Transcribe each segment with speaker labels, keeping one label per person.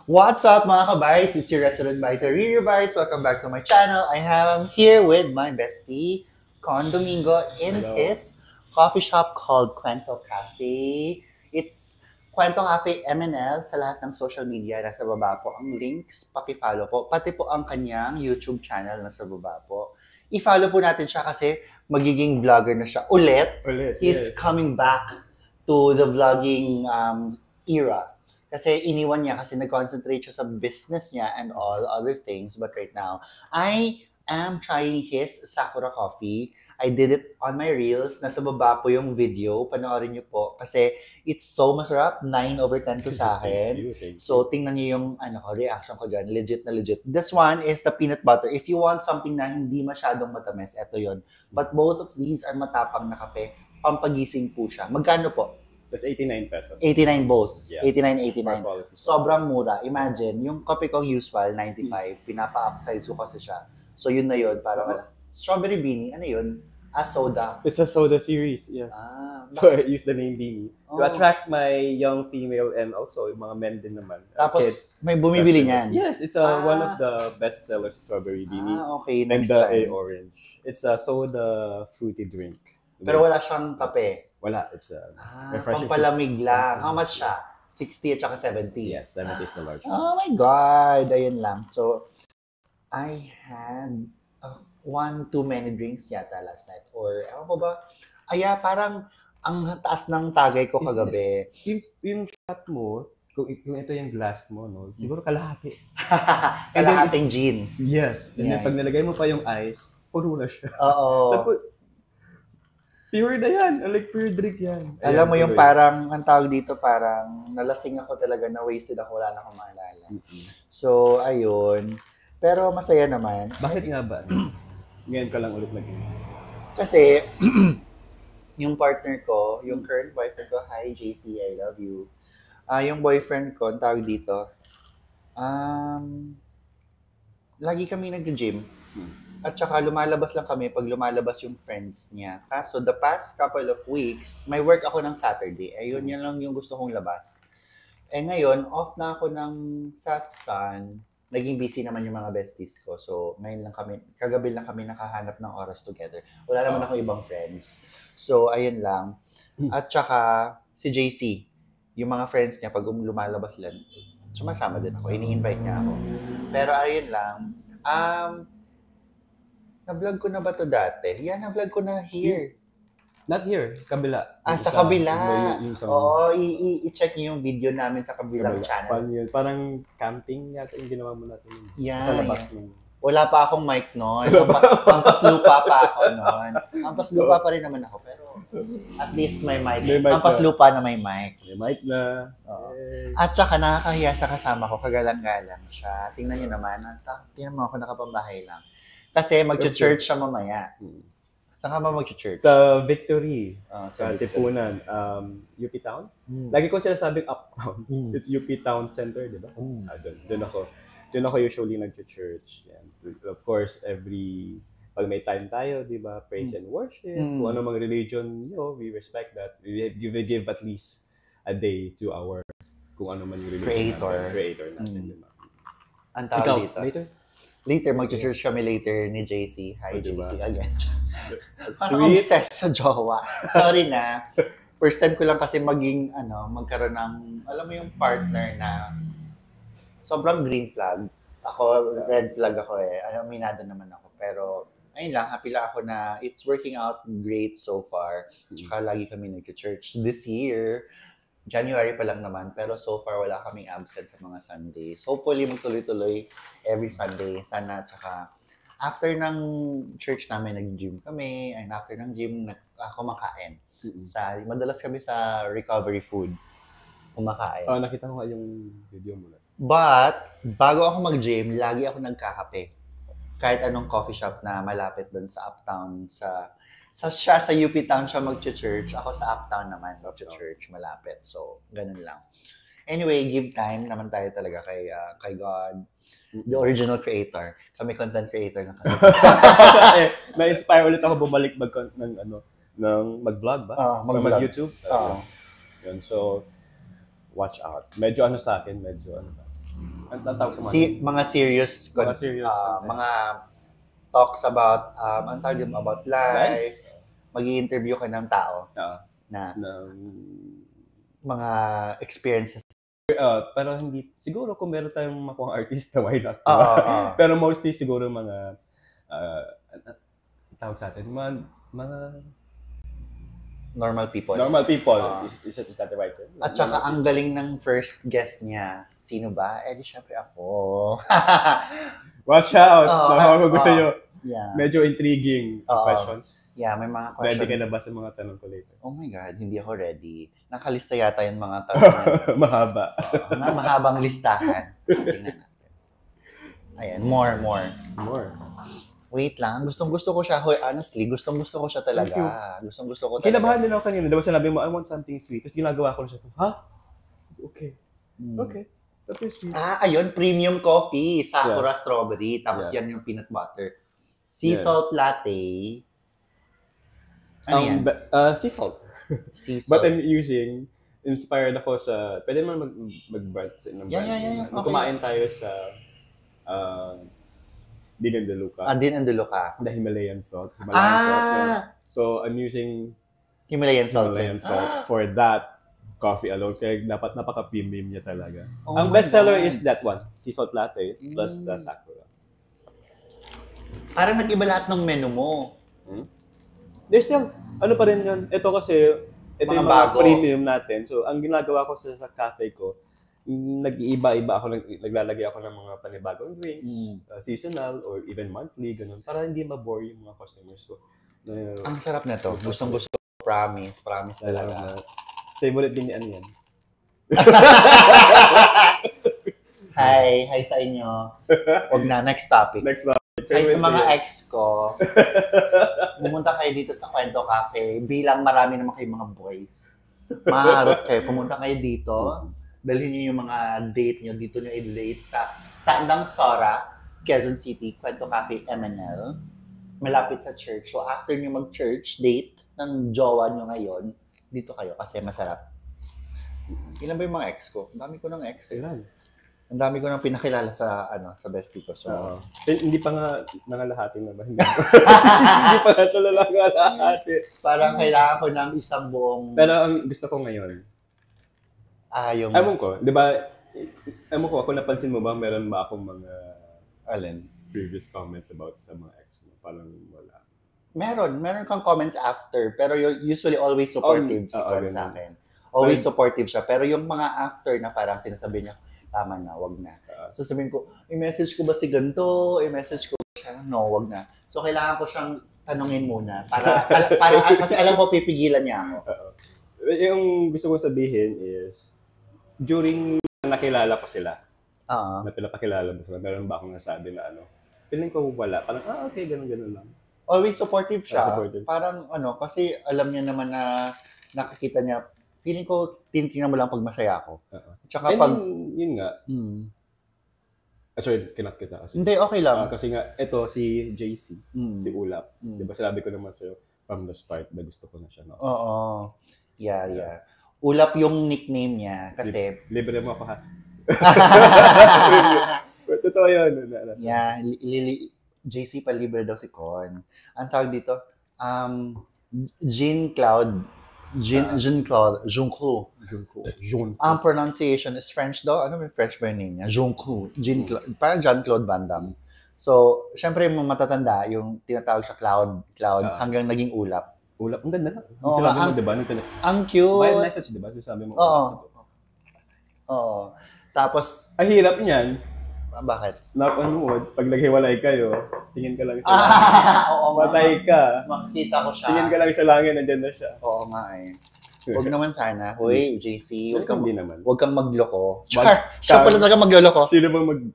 Speaker 1: What's up mga kabites? It's your restaurant biter, Riri Bites. Welcome back to my channel. I am here with my bestie, Con Domingo, in
Speaker 2: Hello.
Speaker 1: his coffee shop called Kwento Cafe. It's Kwento Cafe MNL sa lahat ng social media. Nasa baba po ang links. Paki-follow po. Pati po ang kanyang YouTube channel nasa baba po. I-follow po natin siya kasi magiging vlogger na siya ulit. He's coming back to the vlogging era. Kasi iniwan niya kasi nag-concentrate siya sa business niya and all other things. But right now, I am trying his Sakura Coffee. I did it on my Reels. Nasa baba po yung video. Panoorin niyo po. Kasi it's so masarap. 9/10 to sa akin.
Speaker 2: Thank you.
Speaker 1: So, tingnan niyo yung reaction ko dyan. Legit na legit. This one is the peanut butter. If you want something na hindi masyadong matamis, eto yon. But both of these are matapang na kape. Pampagising po siya. Magkano po?
Speaker 2: That's 89 pesos.
Speaker 1: 89 both.
Speaker 2: Yes.
Speaker 1: 89. Sobrang mura. Imagine, yung kape kong usual, 95. Pinapa-upsize ko kasi siya. So yun na yun. Parang strawberry beanie. Ano yun? Soda.
Speaker 2: It's a soda series, yes. So I use the name Beanie to attract my young female and also yung mga men din naman.
Speaker 1: Tapos
Speaker 2: kids,
Speaker 1: may bumibili niyan.
Speaker 2: Yes, it's one of the best sellers, strawberry Beanie.
Speaker 1: Okay. Next
Speaker 2: and the
Speaker 1: time.
Speaker 2: orange. It's a soda fruity drink.
Speaker 1: Pero wala siyang kape.
Speaker 2: Wala, it's a refreshing.
Speaker 1: Pampalamig lang. How much siya? 60 at saka 70?
Speaker 2: Yes, 70 is the large.
Speaker 1: Oh my God! Ayun lang. So, I had one too many drinks yata last night. Or, ewan ko ba? Parang ang taas ng tagay ko kagabi.
Speaker 2: Yung shot mo, kung ito yung glass mo, no? Siguro kalahati.
Speaker 1: Kalahating gin.
Speaker 2: Yes. And then pag nalagay mo pa yung ice, puro na siya.
Speaker 1: Oo.
Speaker 2: So, pure na yan. Like, pure drink yan.
Speaker 1: Alam mo yung parang, ang tawag dito, parang nalasing ako talaga, na-wasted ako, wala na akong maalala. So, ayun. Pero masaya naman.
Speaker 2: Bakit nga ba? Ngayon ka lang ulit naging.
Speaker 1: Kasi, yung partner ko, yung current boyfriend ko, hi JC, I love you. Yung boyfriend ko, ang tawag dito, lagi kami nag-gym. At saka lumalabas lang kami pag lumalabas yung friends niya. Kaso the past couple of weeks, may work ako ng Saturday. Ayun, yan lang yung gusto kong labas. Ngayon, off na ako ng Satsan. Naging busy naman yung mga besties ko. So, ngayon lang kami, kagabi lang kami nakahanap ng oras together. Wala naman ako ibang friends. So, ayun lang. At saka, si JC, yung mga friends niya, pag lumalabas lang, sumasama din ako. Ini-invite niya ako. Pero ayun lang. Na-vlog ko na ba to dati? Yan, na-vlog ko na here.
Speaker 2: Not here, kabila.
Speaker 1: Sa kabila. Oo, i-check niyo yung video namin sa kabilang channel.
Speaker 2: Fun yun. Parang camping yata yung ginawa mo natin.
Speaker 1: Yan.
Speaker 2: Sa labas nun.
Speaker 1: Wala pa akong mic noon. Pampaslupa pa ako noon. Pampaslupa pa rin naman ako. Pero at least may mic. Pampaslupa na may mic.
Speaker 2: May mic na.
Speaker 1: At saka nakakahiya sa kasama ko. Kagalang-galang siya. Tingnan niyo naman. Tingnan mo ako nakapambahay lang. Kasi mag-church siya mamaya. Saan ka ba mag-church?
Speaker 2: Sa Victory.
Speaker 1: Sa
Speaker 2: Tipunan. UP Town? Lagi ko sinasabing uptown. It's UP Town Center, di ba? Doon ako usually nag-church. Of course, pag may time tayo, di ba? Praise and worship. Kung ano mang religion nyo, we respect that. We give at least a day to our kung ano man yung religion creator natin. Diba?
Speaker 1: Ang tawag dito.
Speaker 2: Later,
Speaker 1: mag-church kami later ni JC. Hi,
Speaker 2: diba?
Speaker 1: JC again. Parang obsessed sa jowa. Sorry na. First time ko lang kasi magkaroon ng, alam mo yung partner na sobrang green flag. Ako, red flag ako eh. Aminado naman ako. Pero, ayun lang, happy lang ako na it's working out great so far. Tsaka lagi kami nag-church this year. January pa lang naman, pero so far wala kaming absent sa mga Sundays. Hopefully magtuloy-tuloy every Sunday. Sana, tsaka after ng church namin, nag-gym kami. And after ng gym, kumakain. Madalas kami sa recovery food. Kumakain.
Speaker 2: Nakita ko nga yung video mo na.
Speaker 1: But, bago ako mag-gym, lagi ako nagkakape. Kahit anong coffee shop na malapit doon sa Uptown, sa UP Town siya mag-church. Ako sa Uptown naman, mag-church, malapit. So, ganun lang. Anyway, give time naman tayo talaga kay God, the original creator. Kami content creator na kasi.
Speaker 2: Na-inspire ulit ako bumalik mag-vlog ba? Mag-YouTube. Yun, so, watch out. Medyo sa akin, Ang tawag sa mga
Speaker 1: mga serious mga talks about ang tawag yun, about life. Mag-i-interview ka ng tao na mga experiences.
Speaker 2: Pero hindi, siguro kung meron tayong makuha artista, why not? Pero mostly siguro mga tawag sa atin, mga
Speaker 1: normal people.
Speaker 2: Is that the right term?
Speaker 1: At saka ang galing ng first guest niya. Sino ba? Eh di syempre ako.
Speaker 2: Watch out! Kung gusto nyo, medyo intriguing questions.
Speaker 1: Yeah, may mga questions.
Speaker 2: Ready ka na ba sa mga tanong ko later?
Speaker 1: Oh my God, hindi ako ready. Nakalista yata yung mga tanong.
Speaker 2: Mahaba.
Speaker 1: Mahabang listahan. Tingnan natin. Ayan, more. Wait lang, gustong-gusto ko siya. Hoy, honestly, gustong-gusto ko siya talaga. Gustong-gusto ko talaga.
Speaker 2: Kinabahan din ako kanina. Diba sinabi mo, I want something sweet. Tapos ginagawa ko na siya. Ha? Okay. Something sweet.
Speaker 1: Ayun, premium coffee. Sakura strawberry. Tapos yan yung peanut butter. Sea salt latte. Ano yan?
Speaker 2: Sea salt.
Speaker 1: Sea salt.
Speaker 2: But I'm using, inspired ako sa, pwede naman mag-brand ng brand.
Speaker 1: Yeah. Okay.
Speaker 2: Kumain tayo sa, Din and Deluca.
Speaker 1: Din and Deluca.
Speaker 2: The Himalayan salt. Salt. So, I'm using
Speaker 1: Himalayan salt
Speaker 2: for that coffee alone. Kaya dapat napaka-premium niya talaga. Ang bestseller is that one. Sea salt latte plus the Sakura.
Speaker 1: Parang nag-iba lahat ng menu mo.
Speaker 2: There's still, ano pa rin yun? Ito kasi, ito yung mga premium natin. So, ang ginagawa ko sa cafe ko, nag-iiba-iba ako, naglalagay ako ng mga panibagong drinks, seasonal or even monthly, ganun, para hindi ma-bore yung mga customers ko.
Speaker 1: Ang sarap na to. Gustong-gusto. Promise talaga.
Speaker 2: Favorite din ni ano yan.
Speaker 1: Hi sa inyo. Wag na, next topic. Hi sa mga ex ko. Pumunta kayo dito sa Kwento Cafe. Bilang marami naman kayong mga boys. Maharap kayo. Pumunta kayo dito. Dalhin niyo yung mga date niyo. Dito niyo i-date sa Tandang Sora, Quezon City, Kwento Cafe, MNL. Malapit sa church. So after niyo mag-church date ng jowa niyo ngayon, dito kayo kasi masarap. Ilan ba yung mga ex ko? Ang dami ko ng ex.
Speaker 2: Ilan?
Speaker 1: Ang dami ko nang pinakilala sa sa bestie ko. So,
Speaker 2: hindi pa nga nangalahati na ba? Hindi pa nga talaga nangalahati.
Speaker 1: Parang kailangan ko ng isang buong...
Speaker 2: Pero ang gusto ko ngayon,
Speaker 1: yung...
Speaker 2: Ewan ko, di ba, ako napansin mo ba, meron ba akong mga previous comments about sa mga ex mo? Parang wala.
Speaker 1: Meron kang comments after, pero usually always supportive si Con sa akin. Always supportive siya. Pero yung mga after na parang sinasabi niya, tama na, wag na. So sabihin ko, i-message ko ba si ganito? I-message ko ba siya? No, wag na. So kailangan ko siyang tanungin muna. Para kasi alam ko pipigilan niya ako.
Speaker 2: Yung gusto kong sabihin is, during nakilala ko sila, na pinapakilala mo sila, meron ba akong nasabi na feeling ko wala. Parang, okay, ganun lang.
Speaker 1: Always supportive siya. Parang kasi alam niya naman na nakikita niya, feeling ko, tinitingnan mo lang pag masaya ako. Tsaka pag...
Speaker 2: Yun nga. Sorry, kinat kita.
Speaker 1: Hindi, okay lang.
Speaker 2: Kasi nga, ito, si JC, si Ulap. Diba, sabi ko naman sa'yo, from the start, na gusto ko na siya. No?
Speaker 1: Oo. Yeah. Ulap yung nickname niya, kasi...
Speaker 2: Libre mo ako, ha? Totoo yun.
Speaker 1: Yeah, JC pa libre daw si Con. Ang tawag dito, Jean Claude. Ang pronunciation is French daw. Ano yung French ba yung name niya? Jean-Claude. Parang Jean-Claude Van Damme. So, syempre yung matatanda, yung tinatawag siya Cloud, hanggang naging Ulap.
Speaker 2: Ulap, ang ganda na. Sabi mo, diba?
Speaker 1: Ang cute.
Speaker 2: May message, diba? Sabi mo.
Speaker 1: Oo. Tapos,
Speaker 2: ang hirap niyan.
Speaker 1: Bakit?
Speaker 2: Knock on wood, pag naghiwalay kayo, tingin ka lang sa langit. Matay ka.
Speaker 1: Makikita ko siya.
Speaker 2: Tingin ka lang sa langit, nandiyan na siya.
Speaker 1: Oo nga eh. Huwag naman sana. Hoy, JC, huwag kang magloko. Siya pala talaga magloloko.
Speaker 2: Sino bang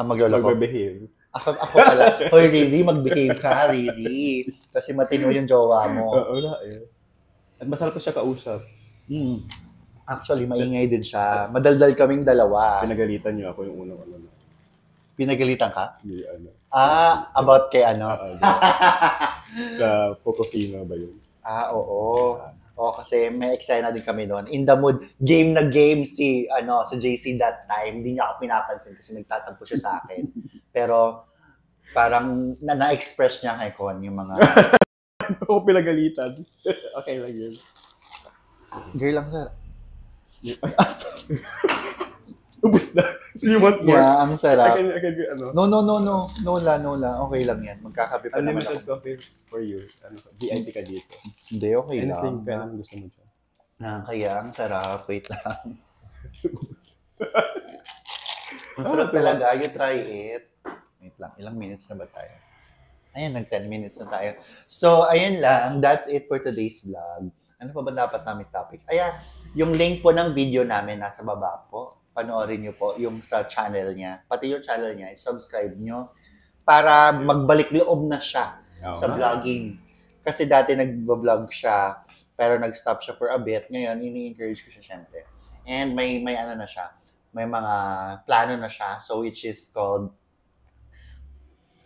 Speaker 1: magloloko?
Speaker 2: Mag-behave?
Speaker 1: Ako pala. Hoy, Riri, mag-behave ka, Riri. Kasi matino yung jowa mo.
Speaker 2: Wala eh. At masarap pa siya kausap.
Speaker 1: Actually, maingay din siya. Madaldal kaming dalawa.
Speaker 2: Pinagalitan niyo ako yung unang
Speaker 1: Pinagalitan ka?
Speaker 2: Yung
Speaker 1: About kay
Speaker 2: sa Pocofino ba yun?
Speaker 1: Oo. kasi may eksena din kami doon. In the mood, game na game si JC that time. Hindi niya ako pinapansin kasi nagtatampo siya sa akin. Pero parang na-express niya kay Con yung mga...
Speaker 2: Ako pinagalitan. Okay lang yun.
Speaker 1: Girl lang, sir.
Speaker 2: Ubus na. You want more?
Speaker 1: Yeah, ang sarap.
Speaker 2: I can ano?
Speaker 1: No. No. Okay lang yan. Magkakape pa naman
Speaker 2: Unlimited
Speaker 1: ako.
Speaker 2: coffee for you. VIP ka dito.
Speaker 1: Hindi, okay lang.
Speaker 2: Anything ka lang gusto mo dyan.
Speaker 1: Kaya, ang sarap. Wait lang. Ang sarap talaga. You try it. Wait lang. Ilang minutes na ba tayo? Ayan, nag-10 minutes na tayo. So, ayun lang. That's it for today's vlog. Ano pa ba dapat namin topic? Ayan, yung link po ng video namin nasa baba po. Panoorin nyo po yung sa channel niya. Pati yung channel niya, subscribe nyo para magbalik loob na siya sa vlogging. Kasi dati nag-vlog siya, pero nag-stop siya for a bit. Ngayon, ini-encourage ko siya syempre. And may ano na siya, may mga plano na siya. So, which is called,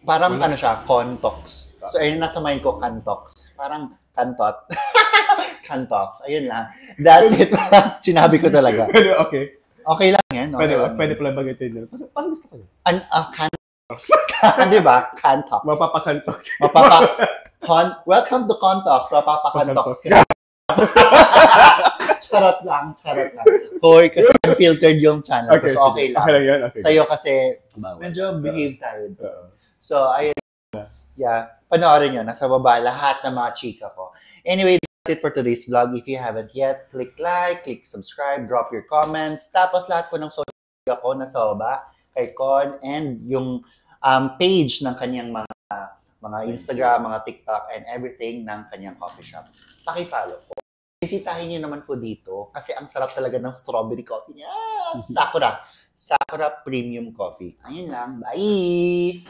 Speaker 1: parang ano siya, Contox. So, ayun, nasa mind ko, Cantox. Parang Cantot. Cantox. Ayun lang. That's it. Sinabi ko talaga.
Speaker 2: Okay.
Speaker 1: Okay lang yan. Okay
Speaker 2: pwede pala bagitin nila. Parang gusto ko yun.
Speaker 1: Cantox. Di ba? Cantox.
Speaker 2: Mapapakantox.
Speaker 1: Welcome to Contox. Mapapakantox. Charot lang. Hoy, kasi unfiltered yung channel. Okay, so okay lang.
Speaker 2: Okay lang yan. Okay.
Speaker 1: Sa'yo kasi medyo behave tayo. So, ayun. Yeah. Panoorin nyo. Nasa baba lahat ng mga chika ko. Anyway, that's it for today's vlog. If you haven't yet, click like, click subscribe, drop your comments. Tapos lahat po ng social media ko nasa baba kay Con and yung page ng kanyang mga Instagram, mga TikTok, and everything ng kanyang coffee shop. Paki-follow po. Bisitahin nyo naman po dito kasi ang sarap talaga ng strawberry coffee niya. Sakura Premium Coffee. Ayun lang. Bye!